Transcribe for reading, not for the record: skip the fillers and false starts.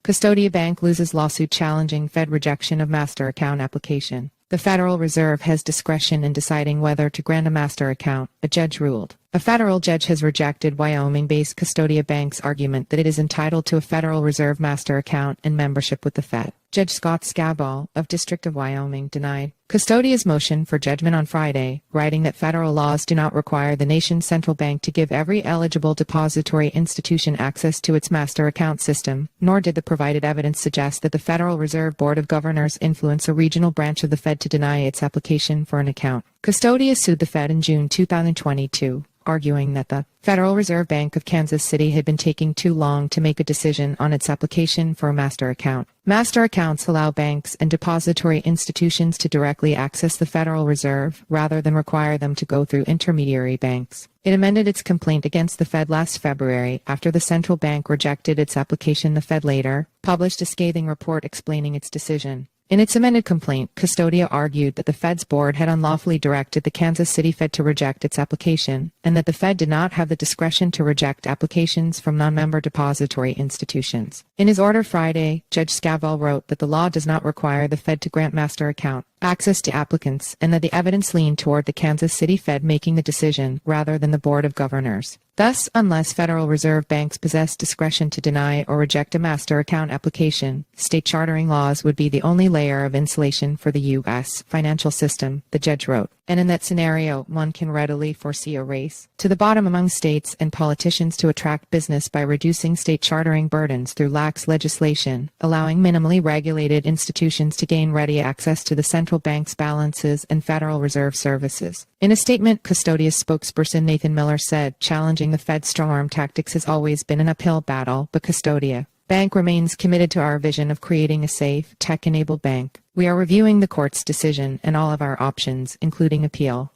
Custodia Bank loses lawsuit challenging Fed rejection of master account application. The Federal Reserve has discretion in deciding whether to grant a master account, a judge ruled. A federal judge has rejected Wyoming-based Custodia Bank's argument that it is entitled to a Federal Reserve master account and membership with the Fed. Judge Scott Skavdahl of District of Wyoming denied Custodia's motion for judgment on Friday, writing that federal laws do not require the nation's central bank to give every eligible depository institution access to its master account system, nor did the provided evidence suggest that the Federal Reserve Board of Governors influence a regional branch of the Fed to deny its application for an account. Custodia sued the Fed in June 2022. Arguing that the Federal Reserve Bank of Kansas City had been taking too long to make a decision on its application for a master account. Master accounts allow banks and depository institutions to directly access the Federal Reserve rather than require them to go through intermediary banks. It amended its complaint against the Fed last February after the central bank rejected its application. The Fed later published a scathing report explaining its decision. In its amended complaint, Custodia argued that the Fed's board had unlawfully directed the Kansas City Fed to reject its application, and that the Fed did not have the discretion to reject applications from non-member depository institutions. In his order Friday, Judge Skavdahl wrote that the law does not require the Fed to grant master account access to applicants, and that the evidence leaned toward the Kansas City Fed making the decision rather than the Board of Governors. Thus, unless Federal Reserve banks possess discretion to deny or reject a master account application, state chartering laws would be the only layer of insulation for the U.S. financial system, the judge wrote. And in that scenario, one can readily foresee a race to the bottom among states and politicians to attract business by reducing state chartering burdens through lax legislation, allowing minimally regulated institutions to gain ready access to the central bank's balances and Federal Reserve services. In a statement, Custodia's spokesperson Nathan Miller said, challenging the Fed's strong-arm tactics has always been an uphill battle, but Custodia Bank remains committed to our vision of creating a safe, tech-enabled bank. We are reviewing the court's decision and all of our options, including appeal.